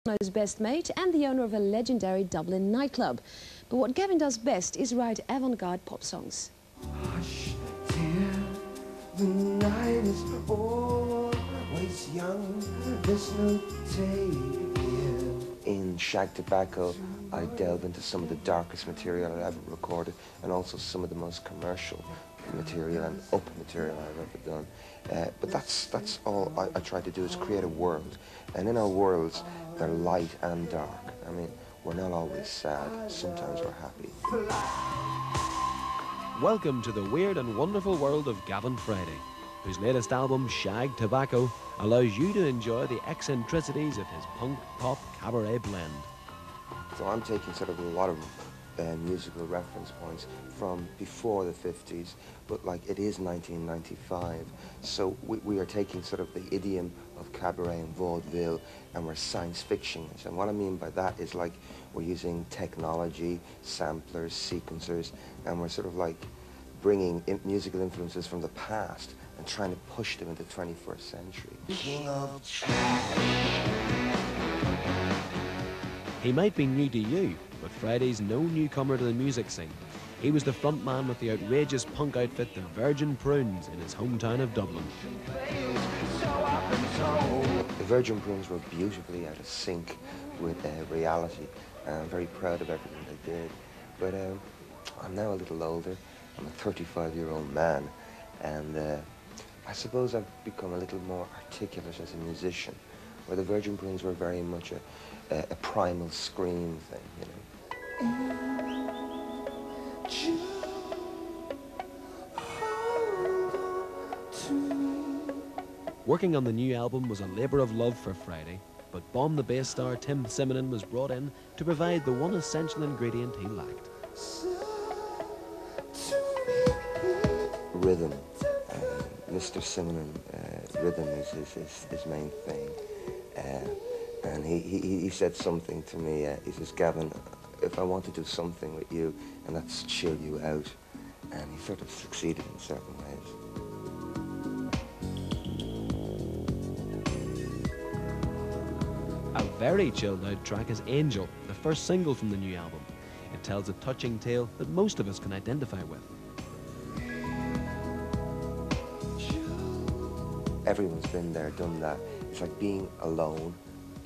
Bono's best mate and the owner of a legendary Dublin nightclub. But what Gavin does best is write avant-garde pop songs. Hush, dear, the night is always young, there's no day here. In Shag Tobacco, I delve into some of the darkest material I've ever recorded, and also some of the most commercial material and up material I've ever done. But that's all I try to do, is create a world. And in our worlds, they're light and dark. I mean, we're not always sad, sometimes we're happy. Welcome to the weird and wonderful world of Gavin Friday, whose latest album, Shag Tobacco, allows you to enjoy the eccentricities of his punk-pop cabaret blend. So I'm taking sort of a lot of musical reference points from before the 50s, but like it is 1995, so we are taking sort of the idiom of cabaret and vaudeville, and we're science fiction it. And what I mean by that is like we're using technology, samplers, sequencers, and we're sort of like bringing musical influences from the past and trying to push them into the 21st century. King of He might be new to you, but Friday's no newcomer to the music scene. He was the front man with the outrageous punk outfit The Virgin Prunes in his hometown of Dublin. The Virgin Prunes were beautifully out of sync with reality, and I'm very proud of everything they did. But I'm now a little older. I'm a 35-year-old man, and I suppose I've become a little more articulate as a musician, where the Virgin Prunes were very much a primal scream thing, you know. Working on the new album was a labour of love for Friday, but Bomb the bass star Tim Simonon was brought in to provide the one essential ingredient he lacked. Rhythm. Mr. Simonon, rhythm is his main thing. And he said something to me, he says, Gavin, if I want to do something with you, and that's chill you out. And he sort of succeeded in certain ways. A very chilled out track is Angel, the first single from the new album. It tells a touching tale that most of us can identify with. Everyone's been there, done that. It's like being alone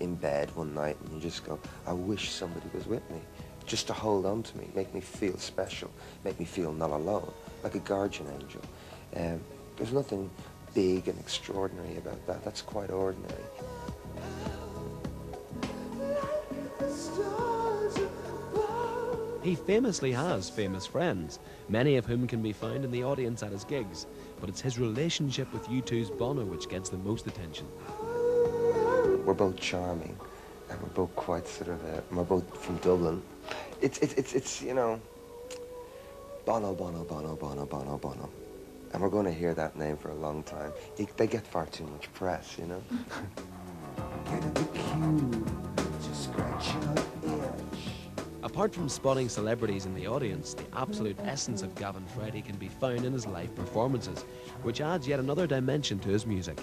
in bed one night and you just go, I wish somebody was with me, just to hold on to me, make me feel special, make me feel not alone, like a guardian angel. There's nothing big and extraordinary about that. That's quite ordinary. He famously has famous friends, many of whom can be found in the audience at his gigs, but it's his relationship with U2's Bono which gets the most attention. We're both charming, and we're both quite sort of, we're both from Dublin. It's you know, Bono, Bono, Bono, Bono, Bono, Bono. And we're going to hear that name for a long time. They get far too much press, you know? Get a bit cute, just scratch your itch. Apart from spotting celebrities in the audience, the absolute essence of Gavin Friday can be found in his live performances, which adds yet another dimension to his music.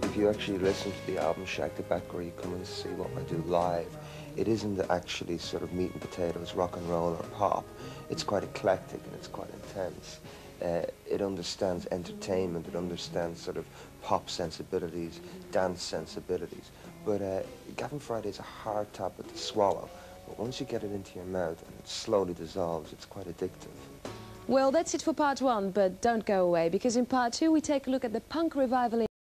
If you actually listen to the album Shag Tobacco, or you come and see what I do live, it isn't actually sort of meat and potatoes, rock and roll or pop. It's quite eclectic and it's quite intense. It understands entertainment, it understands sort of pop sensibilities, dance sensibilities. But Gavin Friday is a hard tablet to swallow. But once you get it into your mouth and it slowly dissolves, it's quite addictive. Well, that's it for part one, but don't go away, because in part two we take a look at the punk revival